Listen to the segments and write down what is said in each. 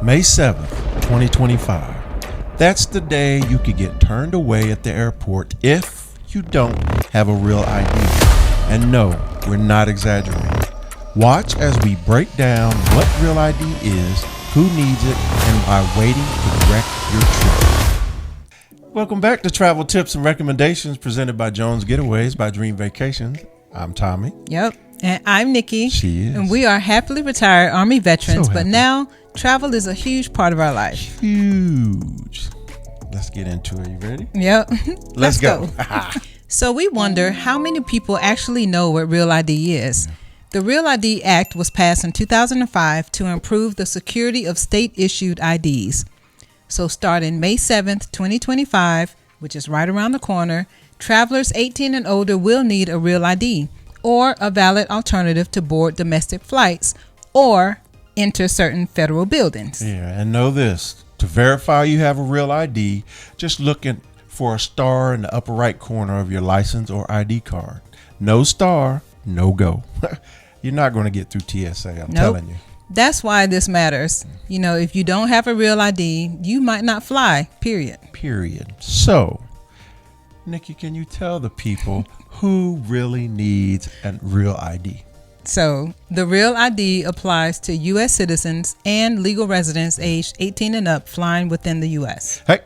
May 7th, 2025. That's the day you could get turned away at the airport if you don't have a real ID. And no, we're not exaggerating. Watch as we break down what real ID is, who needs it, and why waiting could wreck your trip. Welcome back to Travel Tips and Recommendations presented by Jones Getaways by Dream Vacations. I'm Tommie. Yep. And I'm Nikki. She is. And we are happily retired Army veterans, So but happy. now travel is a huge part of our life. Huge. Let's get into it. You ready? Yep. Let's go. So we wonder how many people actually know what Real ID is. The Real ID Act was passed in 2005 to improve the security of state-issued IDs. So starting May 7th, 2025, which is right around the corner, travelers 18 and older will need a Real ID or a valid alternative to board domestic flights or enter certain federal buildings. Yeah, and know this. To verify you have a real ID, just looking for a star in the upper right corner of your license or ID card. No star, no go. You're not going to get through TSA, I'm telling you. That's why this matters. You know, if you don't have a real ID, you might not fly, period. So, Nikki, can you tell the people who really needs a real ID? So, the Real ID applies to U.S. citizens and legal residents aged 18 and up flying within the U.S. Hey,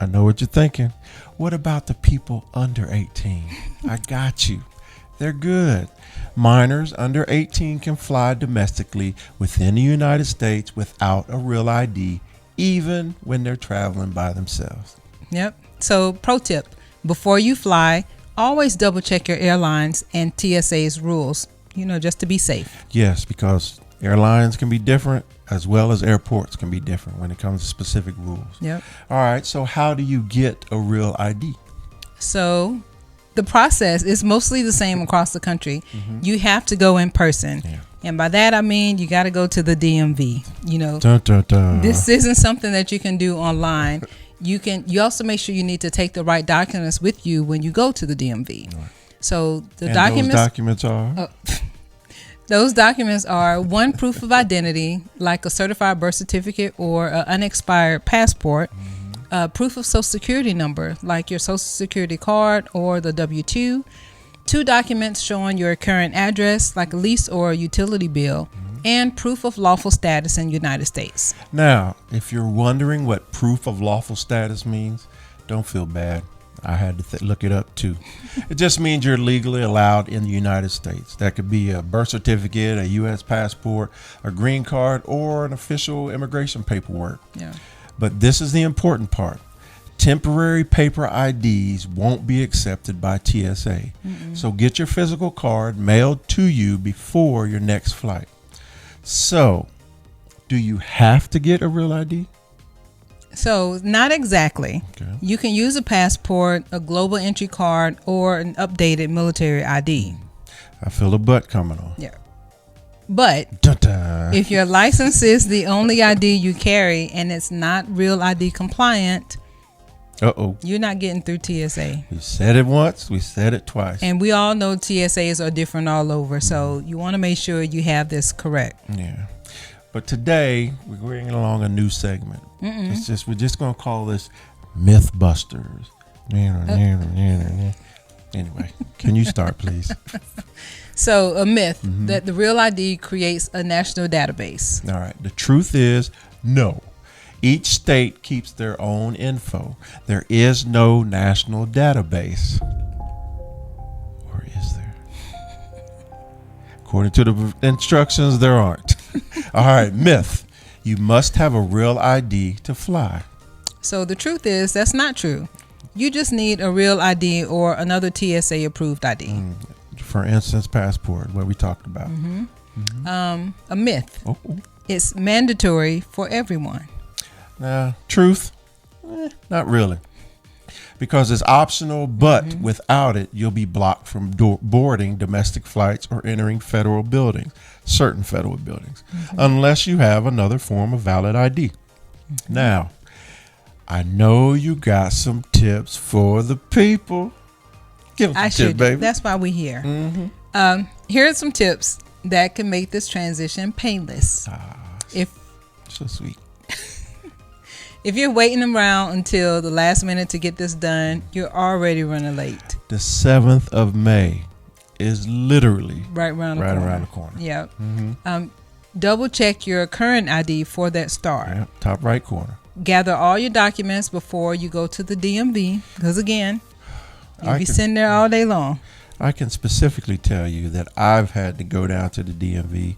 I know what you're thinking. What about the people under 18? I got you. They're good. Minors under 18 can fly domestically within the United States without a real ID, even when they're traveling by themselves. Yep. So, pro tip, before you fly, always double check your airlines and TSA's rules, just to be safe. Yes, because airlines can be different as well as airports can be different when it comes to specific rules. Yep. All right, so how do you get a real ID? So, the process is mostly the same across the country. Mm-hmm. You have to go in person. Yeah. And by that, I mean, you got to go to the DMV. Dun, dun, dun. This isn't something that you can do online. You also make sure you need to take the right documents with you when you go to the DMV. Right. So Those documents are? Those documents are one, proof of identity, like a certified birth certificate or an unexpired passport, proof of social security number, like your social security card or the W-2, two documents showing your current address, like a lease or a utility bill, and proof of lawful status in the United States. Now, if you're wondering what proof of lawful status means, don't feel bad. I had to look it up too. It just means you're legally allowed in the United States. That could be a birth certificate, a U.S. passport, a green card, or an official immigration paperwork. Yeah. But this is the important part. Temporary paper IDs won't be accepted by TSA. So get your physical card mailed to you before your next flight. So, do you have to get a real ID? So, not exactly. Okay. You can use a passport, a global entry card, or an updated military ID. I feel a butt coming on. Yeah. But Dun-dun. if your license is the only ID you carry and it's not Real ID compliant, Uh-oh. you're not getting through TSA. We said it once, we said it twice. And we all know TSAs are different all over, so you want to make sure you have this correct. Yeah. But today, we're bringing along a new segment. We're just going to call this Mythbusters. Anyway, can you start, please? So, a myth that the Real ID creates a national database. All right. The truth is, no. Each state keeps their own info. There is no national database. Or is there? According to the instructions, there aren't. All right. Myth. You must have a real ID to fly. So, the truth is, that's not true. You just need a Real ID or another TSA approved ID. For instance, passport, what we talked about. A myth. Oh. It's mandatory for everyone. Truth? Not really. Because it's optional, but without it, you'll be blocked from boarding domestic flights or entering federal buildings, certain federal buildings, unless you have another form of valid ID. Now, I know you got some tips for the people. Give us a tip, baby. That's why we're here. Here are some tips that can make this transition painless. So sweet. If you're waiting around until the last minute to get this done, you're already running late. The 7th of May is literally Right around the corner. Yep. Double check your current ID for that star. Yep, top right corner. Gather all your documents before you go to the DMV, because again, you'll be sitting there all day long. I can specifically tell you that I've had to go down to the DMV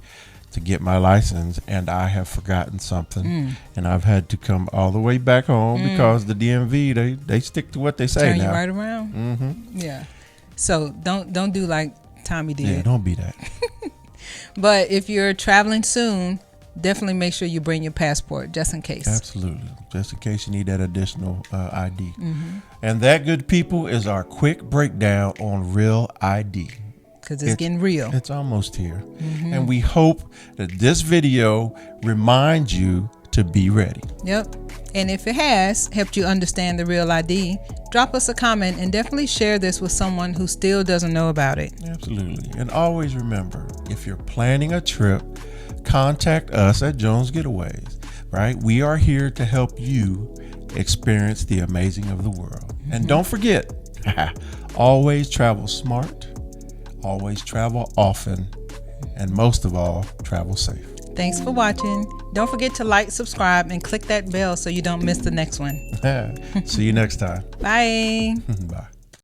to get my license, and I have forgotten something, and I've had to come all the way back home because the DMV they stick to what they say. Turn now. you right around. Yeah. So don't do like Tommie did. Yeah, don't be that. But if you're traveling soon, definitely make sure you bring your passport just in case. Absolutely. Just in case you need that additional ID. And that, good people, is our quick breakdown on Real ID. Because it's getting real. It's almost here. And we hope that this video reminds you to be ready. Yep. And if it has helped you understand the Real ID, drop us a comment and definitely share this with someone who still doesn't know about it. Absolutely. And always remember, if you're planning a trip, contact us at Jones Getaways, right? We are here to help you experience the amazing of the world. And don't forget, always travel smart, always travel often, and most of all, travel safe. Thanks for watching. Don't forget to like, subscribe, and click that bell so you don't miss the next one. See you next time. Bye. Bye.